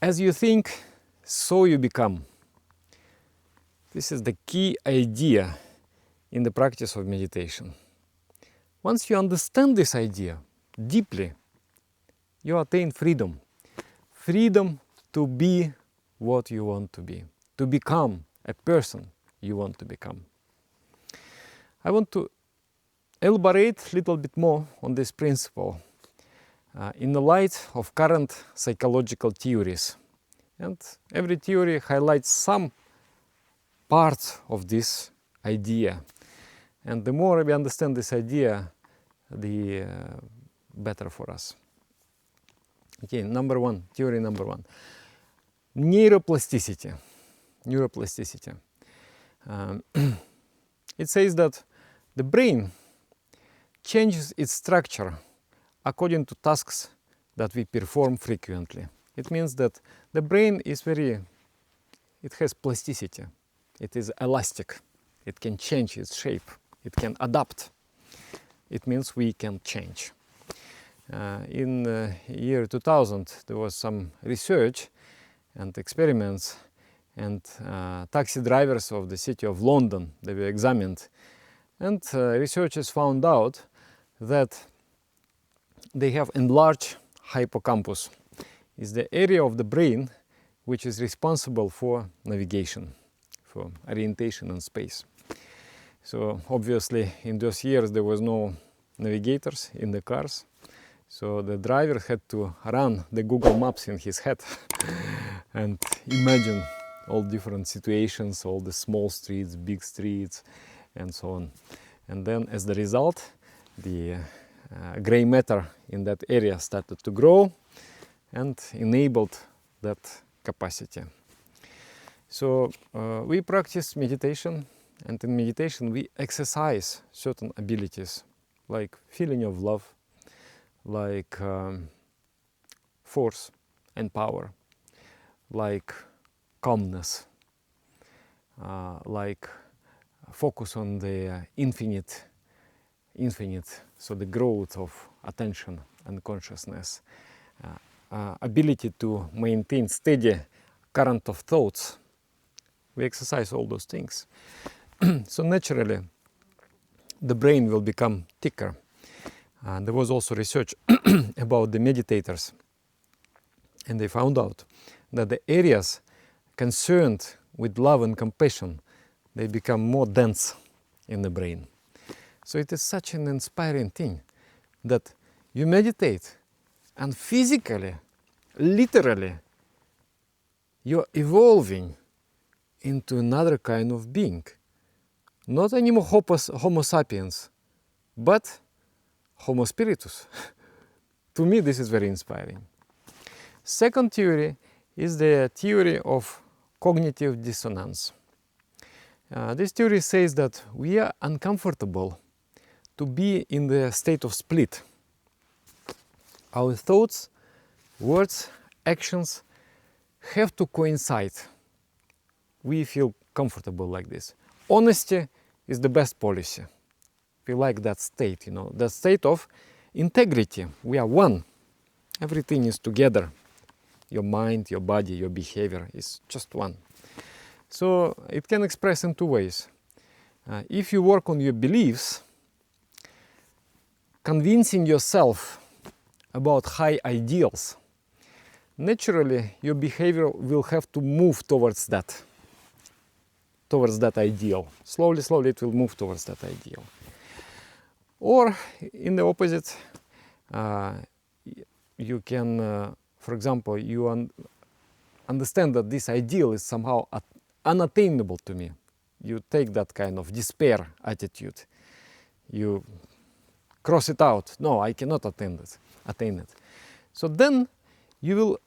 As you think, so you become. This is the key idea in the practice of meditation. Once you understand this idea deeply, you attain freedom. Freedom to be what you want to be, to become a person you want to become. I want to elaborate a little bit more on this principle in the light of current psychological theories. And every theory highlights some parts of this idea. And the more we understand this idea, the better for us. Okay, theory number one. Neuroplasticity. It says that the brain changes its structure according to tasks that we perform frequently. It means that the brain it has plasticity. It is elastic. It can change its shape. It can adapt. It means we can change. In the year 2000, there was some research and experiments, and taxi drivers of the city of London, they were examined. And researchers found out that they have enlarged hippocampus. It's the area of the brain which is responsible for navigation, for orientation in space. So obviously in those years there was no navigators in the cars. So the driver had to run the Google Maps in his head and imagine all different situations, all the small streets, big streets, and so on. And then as the result, the gray matter in that area started to grow and enabled that capacity. So we practice meditation, and in meditation we exercise certain abilities like feeling of love, like force and power, like calmness, like focus on the infinite, so the growth of attention and consciousness, ability to maintain steady current of thoughts. We exercise all those things. So naturally, the brain will become thicker. There was also research about the meditators, and they found out that the areas concerned with love and compassion, they become more dense in the brain. So it is such an inspiring thing that you meditate and physically, literally, you're evolving into another kind of being. Not anymore Homo sapiens, but Homo spiritus. To me, this is very inspiring. Second theory is the theory of cognitive dissonance. This theory says that we are uncomfortable to be in the state of split. Our thoughts, words, actions have to coincide. We feel comfortable like this. Honesty is the best policy. We like that state, the state of integrity. We are one. Everything is together. Your mind, your body, your behavior is just one. So it can express in two ways. If you work on your beliefs, convincing yourself about high ideals, naturally your behavior will have to move towards that ideal. Slowly it will move towards that ideal. Or in the opposite, you can, for example, you understand that this ideal is somehow unattainable to me. You take that kind of despair attitude. You cross it out. No, I cannot attain it. So then you will,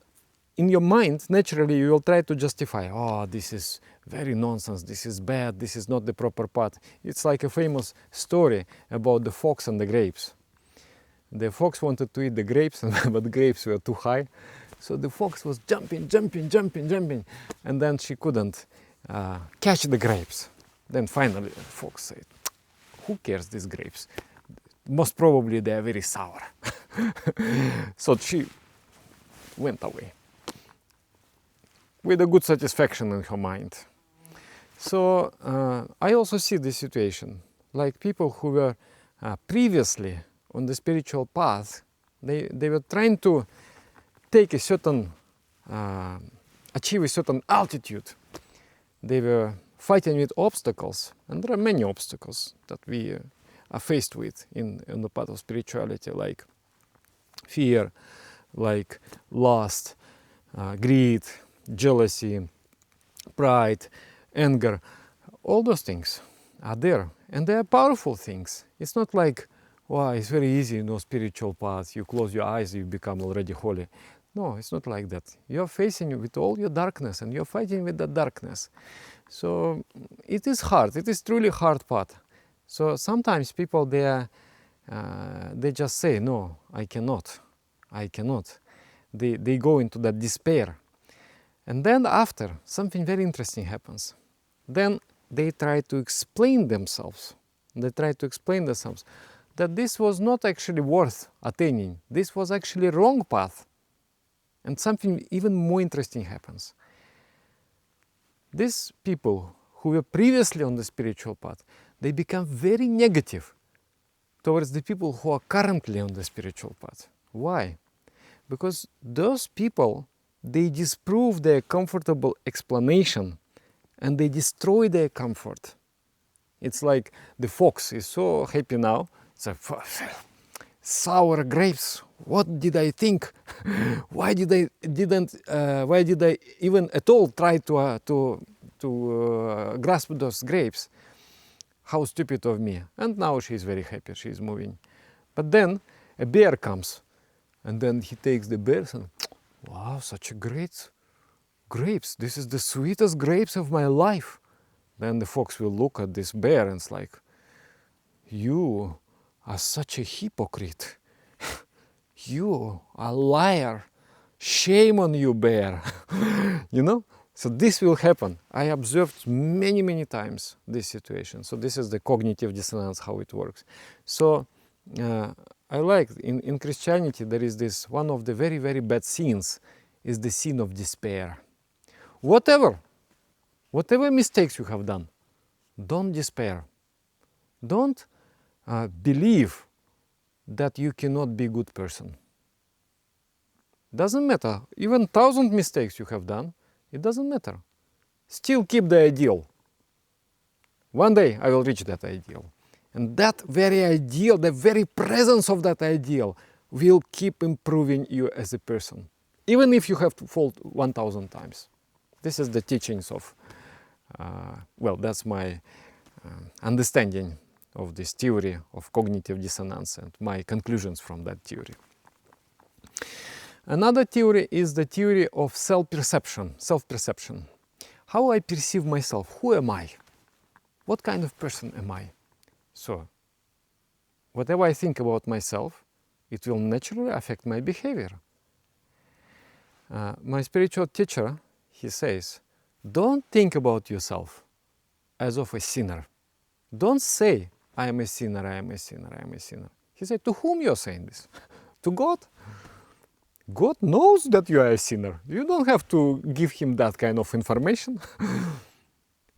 in your mind, naturally you will try to justify, this is very nonsense, this is bad, this is not the proper path. It's like a famous story about the fox and the grapes. The fox wanted to eat the grapes, but the grapes were too high. So the fox was jumping, and then she couldn't catch the grapes. Then finally the fox said, who cares these grapes? Most probably they are very sour. So she went away. with a good satisfaction in her mind. So I also see this situation, like people who were previously on the spiritual path, they were trying to take a certain, achieve a certain altitude. They were fighting with obstacles, and there are many obstacles that we are faced with in the path of spirituality, like fear, like lust, greed, jealousy, pride, anger. All those things are there, and they are powerful things. It's not like, wow, it's very easy, spiritual path, you close your eyes, you become already holy. No, it's not like that. You're facing with all your darkness, and you're fighting with that darkness. So it is hard. It is truly hard path. So sometimes people, they just say, no, I cannot. They go into that despair. And then after, something very interesting happens. Then they try to explain themselves. That this was not actually worth attaining. This was actually wrong path. And something even more interesting happens. These people who were previously on the spiritual path, they become very negative towards the people who are currently on the spiritual path. Why? Because those people, they disprove their comfortable explanation and they destroy their comfort. It's like the fox is so happy now. It's like, sour grapes. What did I think? Why did I even at all try to grasp those grapes? How stupid of me. And now she's very happy, she's moving. But then a bear comes, and then he takes the bears and, wow, such a great grapes. This is the sweetest grapes of my life. Then the fox will look at this bear and it's like, you are such a hypocrite. You are a liar. Shame on you, bear. So this will happen. I observed many times this situation. So this is the cognitive dissonance, how it works. So I like in Christianity there is this one of the very bad sins is the sin of despair. Whatever mistakes you have done, don't despair. Don't believe that you cannot be a good person. Doesn't matter. Even 1,000 mistakes you have done, it doesn't matter. Still keep the ideal. One day I will reach that ideal. And that very ideal, the very presence of that ideal will keep improving you as a person. Even if you have to fall 1,000 times. This is the teachings of, that's my understanding of this theory of cognitive dissonance and my conclusions from that theory. Another theory is the theory of self-perception. How I perceive myself. Who am I? What kind of person am I? So, whatever I think about myself, it will naturally affect my behavior. My spiritual teacher, he says, don't think about yourself as of a sinner. Don't say, I am a sinner, I am a sinner, I am a sinner. He said, to whom you're saying this? To God? God knows that you are a sinner. You don't have to give him that kind of information.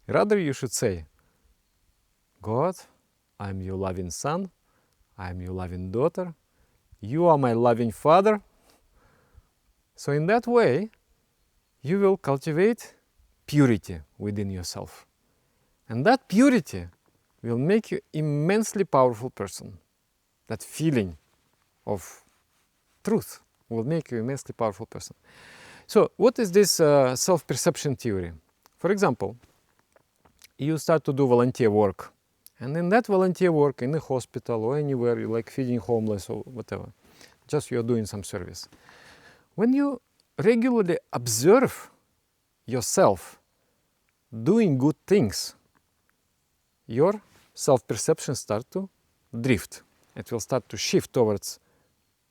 Rather, you should say, God, I am your loving son, I am your loving daughter, you are my loving father. So in that way, you will cultivate purity within yourself. And that purity will make you immensely powerful person. That feeling of truth will make you immensely powerful person. So what is this self-perception theory? For example, you start to do volunteer work. And in that volunteer work, in a hospital or anywhere, you like feeding homeless or whatever, just you're doing some service. When you regularly observe yourself doing good things, your self-perception starts to drift. It will start to shift towards,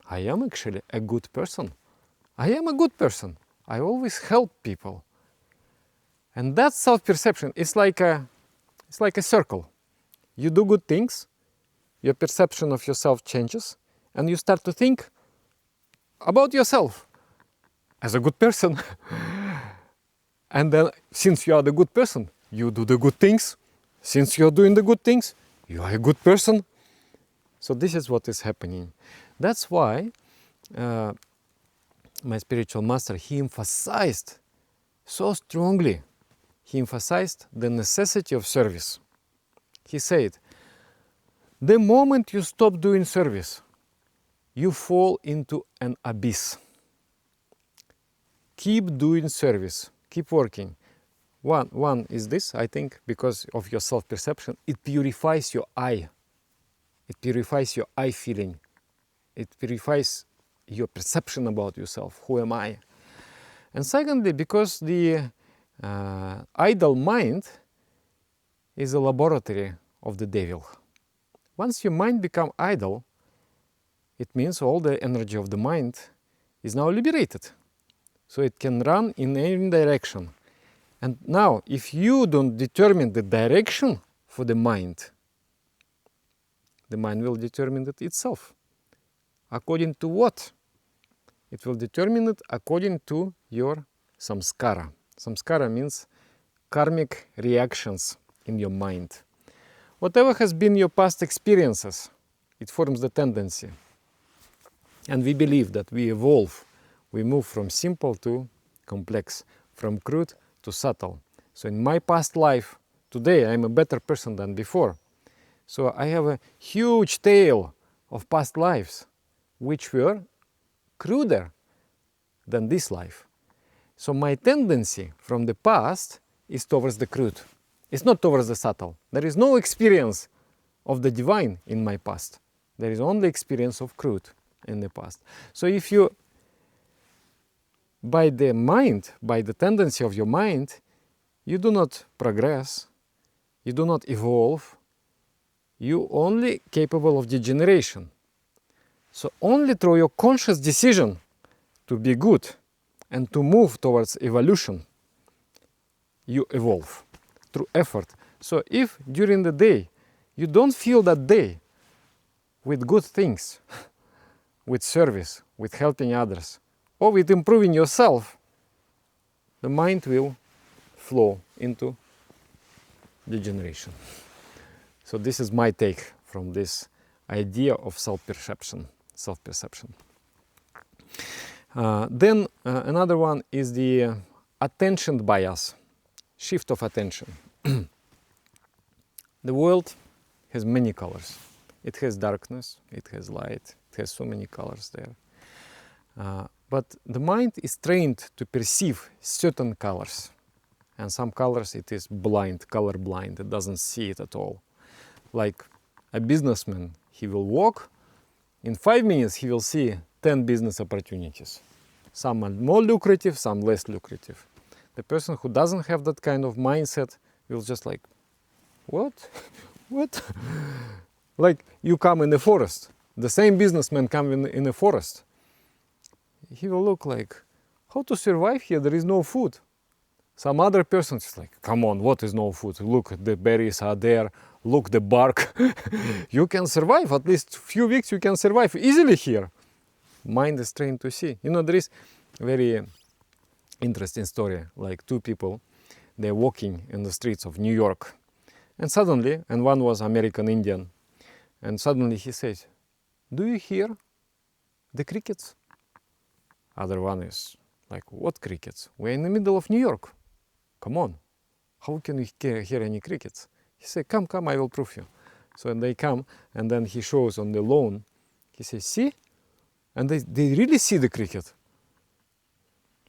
I am actually a good person. I am a good person. I always help people. And that self-perception is like a circle. You do good things, your perception of yourself changes, and you start to think about yourself as a good person. And then, since you are the good person, you do the good things. Since you are doing the good things, you are a good person. So this is what is happening. That's why my spiritual master, he emphasized so strongly, he emphasized the necessity of service. He said, the moment you stop doing service, you fall into an abyss. Keep doing service, keep working. One is this, I think, because of your self-perception, it purifies your I. It purifies your I feeling. It purifies your perception about yourself. Who am I? And secondly, because the idle mind is a laboratory of the devil. Once your mind becomes idle, it means all the energy of the mind is now liberated. So it can run in any direction. And now, if you don't determine the direction for the mind will determine it itself. According to what? It will determine it according to your samskara. Samskara means karmic reactions in your mind. Whatever has been your past experiences, it forms the tendency. And we believe that we evolve. We move from simple to complex, from crude to subtle. So in my past life, today I'm a better person than before. So I have a huge tail of past lives, which were cruder than this life. So my tendency from the past is towards the crude. It's not towards the subtle. There is no experience of the divine in my past. There is only experience of crude in the past. So if you, by the mind, by the tendency of your mind, you do not progress, you do not evolve, you only capable of degeneration. So only through your conscious decision to be good and to move towards evolution, you evolve through effort. So if during the day you don't fill that day with good things, with service, with helping others, or with improving yourself, the mind will flow into degeneration. So this is my take from this idea of self-perception. Then another one is the attention bias, shift of attention. The world has many colors. It has darkness, it has light, it has so many colors there. But the mind is trained to perceive certain colors. And some colors it is blind, color blind, it doesn't see it at all. Like a businessman, he will walk, in 5 minutes he will see 10 business opportunities. Some are more lucrative, some less lucrative. The person who doesn't have that kind of mindset will just like, what? What? Like you come in the forest, the same businessman come in the forest. He will look like, how to survive here? There is no food. Some other person is like, come on, what is no food? Look, the berries are there. Look, the bark. You can survive, at least a few weeks you can survive easily here. Mind is trained to see. You know, there is a very interesting story, like two people, they're walking in the streets of New York. And suddenly, and one was American Indian, and suddenly he says, do you hear the crickets? Other one is like, what crickets? We're in the middle of New York. Come on. How can we hear any crickets? He said, come, I will prove you. So they come, and then he shows on the lawn. He says, see? And they really see the cricket.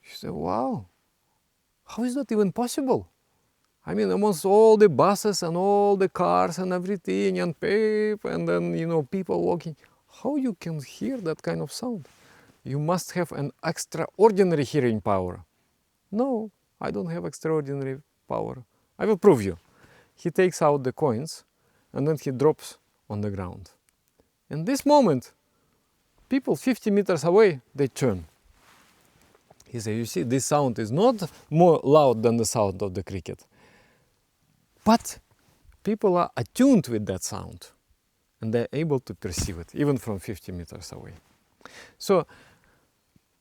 He said, wow, how is that even possible? I mean, amongst all the buses and all the cars and everything and paper and then, you know, people walking, how you can hear that kind of sound? You must have an extraordinary hearing power. No, I don't have extraordinary power. I will prove you. He takes out the coins and then he drops on the ground. In this moment, people 50 meters away, they turn. He says, you see, this sound is not more loud than the sound of the cricket. But people are attuned with that sound and they're able to perceive it, even from 50 meters away. So,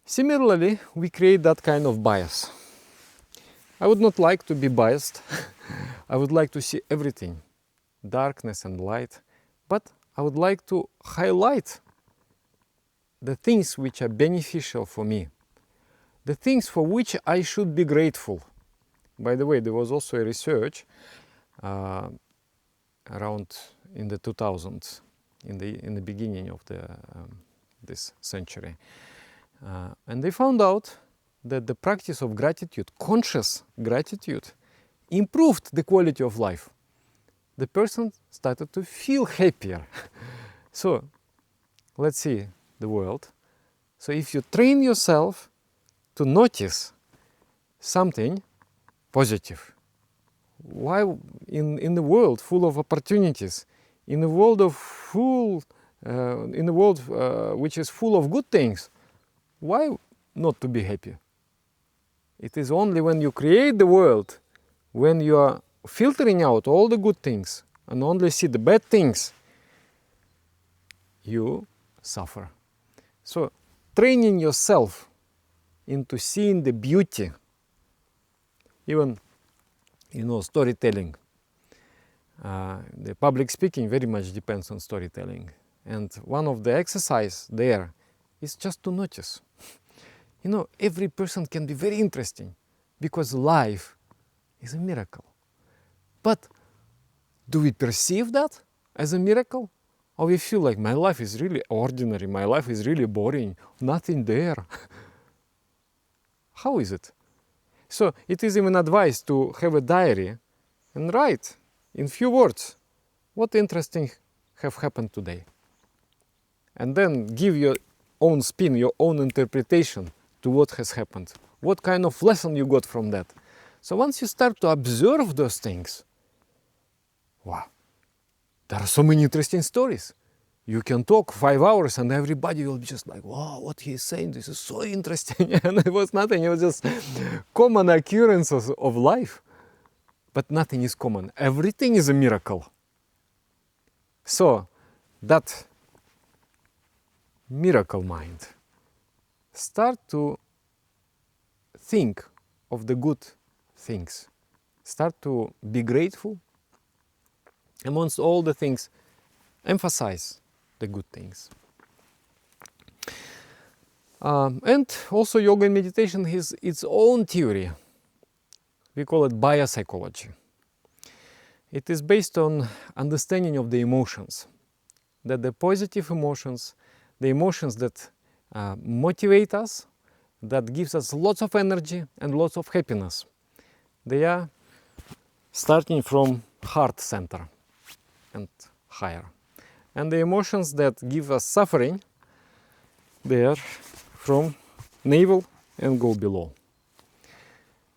similarly, we create that kind of bias. I would not like to be biased. I would like to see everything, darkness and light, but I would like to highlight the things which are beneficial for me, the things for which I should be grateful. By the way, there was also a research around in the 2000s, in the beginning of this century, and they found out that the practice of gratitude, conscious gratitude, improved the quality of life. The person started to feel happier. So let's see the world. So if you train yourself to notice something positive, why in the world full of opportunities, in the world which is full of good things, why not to be happy? It is only when you create the world, when you are filtering out all the good things and only see the bad things, you suffer. So training yourself into seeing the beauty, even storytelling. The public speaking very much depends on storytelling, and one of the exercise there is just to notice. Every person can be very interesting because life is a miracle. But do we perceive that as a miracle? Or we feel like my life is really ordinary, my life is really boring, nothing there. How is it? So it is even advised to have a diary and write in few words what interesting have happened today. And then give your own spin, your own interpretation to what has happened. What kind of lesson you got from that? So once you start to observe those things, wow, there are so many interesting stories. You can talk 5 hours and everybody will be just like, wow, what he is saying, this is so interesting. And it was nothing, it was just common occurrences of life. But nothing is common. Everything is a miracle. So that miracle mind, start to think of the good things. Start to be grateful. Amongst all the things, emphasize the good things. And also yoga and meditation has its own theory. We call it biopsychology. It is based on understanding of the emotions. That the positive emotions, the emotions that motivate us, that gives us lots of energy and lots of happiness, they are starting from heart center and higher. And the emotions that give us suffering, they are from navel and go below.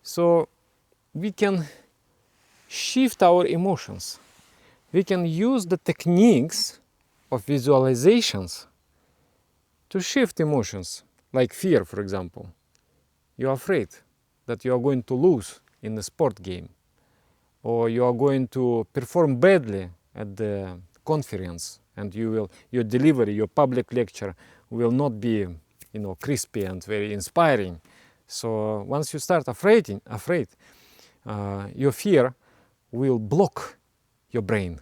So we can shift our emotions. We can use the techniques of visualizations to shift emotions, like fear, for example. You are afraid that you are going to lose in a sport game, or you are going to perform badly at the conference, and your delivery, your public lecture will not be, crispy and very inspiring. So once you start afraid, your fear will block your brain,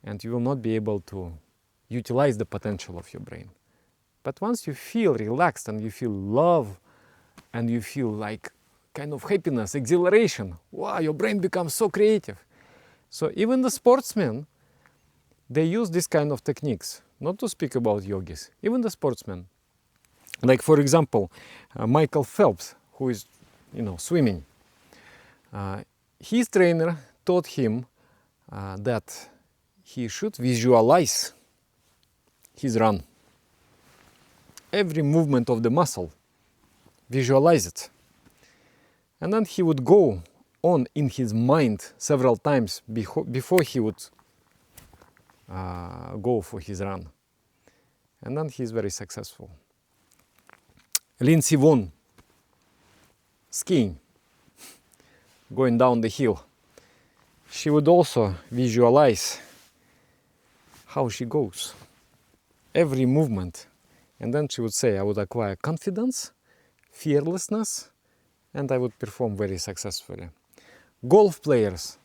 and you will not be able to utilize the potential of your brain. But once you feel relaxed and you feel love and you feel like kind of happiness, exhilaration, wow, your brain becomes so creative. So even the sportsmen, they use this kind of techniques, not to speak about yogis, even the sportsmen. Like for example, Michael Phelps, who is, swimming. His trainer taught him that he should visualize his run. Every movement of the muscle, visualize it. And then he would go on in his mind several times before he would go for his run. And then he's very successful. Lindsey Vonn, skiing, going down the hill. She would also visualize how she goes, every movement. And then she would say, I would acquire confidence, fearlessness, and I would perform very successfully. Golf players.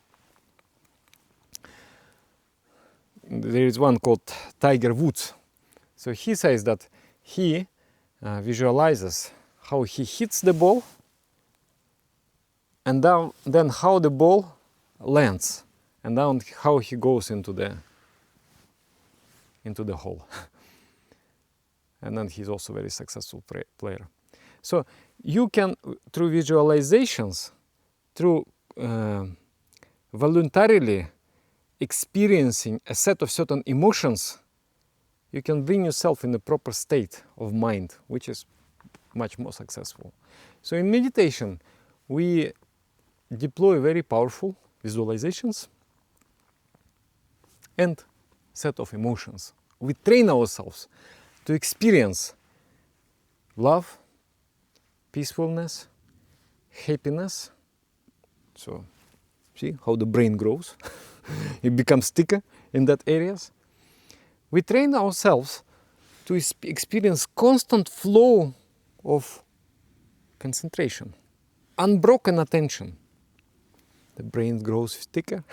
There is one called Tiger Woods. So he says that he visualizes how he hits the ball and then how the ball lands and then how he goes into the hole. And then he's also a very successful player. So you can, through visualizations, through voluntarily experiencing a set of certain emotions, you can bring yourself in the proper state of mind, which is much more successful. So in meditation, we deploy very powerful visualizations and set of emotions. We train ourselves to experience love, peacefulness, happiness. So see how the brain grows. It becomes thicker in that areas. We train ourselves to experience constant flow of concentration, unbroken attention. The brain grows thicker.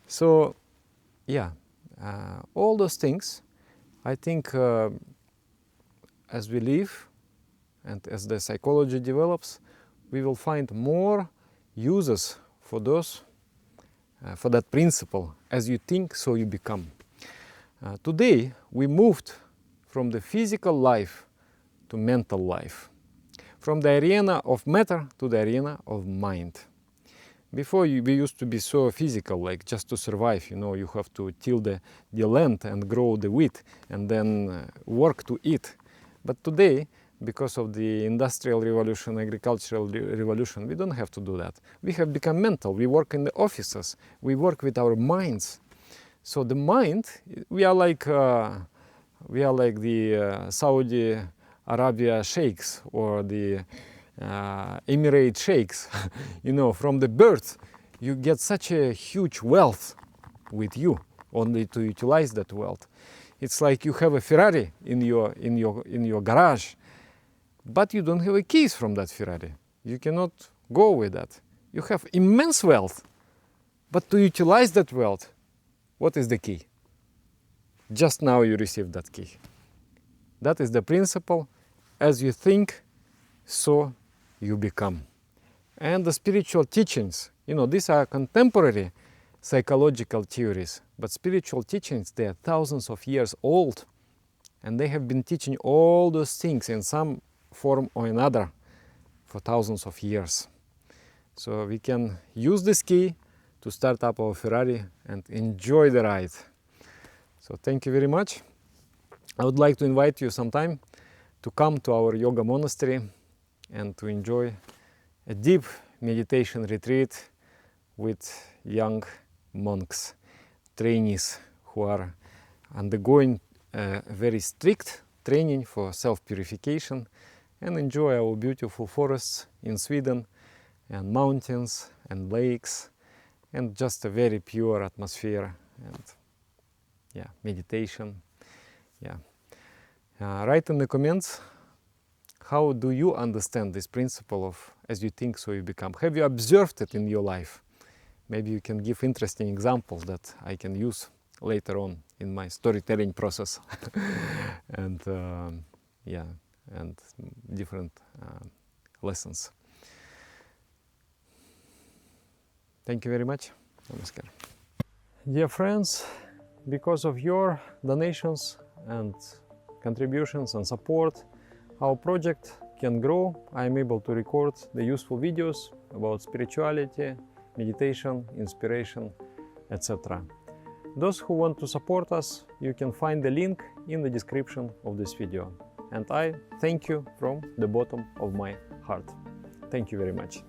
So yeah, all those things, I think as we live and as the psychology develops, we will find more uses for those, for that principle. As you think, so you become. Today, we moved from the physical life to mental life, from the arena of matter to the arena of mind. Before, we used to be so physical, like just to survive, you know, you have to till the land and grow the wheat and then work to eat. But today, because of the industrial revolution, agricultural revolution, we don't have to do that. We have become mental. We work in the offices. We work with our minds. So the mind, we are like the Saudi Arabia sheikhs or the Emirate sheikhs. You know, from the birth, you get such a huge wealth with you, only to utilize that wealth. It's like you have a Ferrari in your garage, but you don't have a keys from that Ferrari. You cannot go with that. You have immense wealth, but to utilize that wealth, what is the key? Just now you received that key. That is the principle. As you think, so you become. And the spiritual teachings, you know, these are contemporary psychological theories, but spiritual teachings, they are thousands of years old, and they have been teaching all those things in some form or another for thousands of years. So we can use this key to start up our Ferrari and enjoy the ride. So thank you very much. I would like to invite you sometime to come to our yoga monastery and to enjoy a deep meditation retreat with young monks, trainees who are undergoing a very strict training for self-purification and enjoy our beautiful forests in Sweden and mountains and lakes and just a very pure atmosphere and yeah, meditation. Yeah. Write in the comments, how do you understand this principle of as you think, so you become? Have you observed it in your life? Maybe you can give interesting examples that I can use later on in my storytelling process. And yeah, and different lessons. Thank you very much. Namaskar. Dear friends, because of your donations and contributions and support, our project can grow. I am able to record the useful videos about spirituality, meditation, inspiration, etc. Those who want to support us, you can find the link in the description of this video. And I thank you from the bottom of my heart. Thank you very much.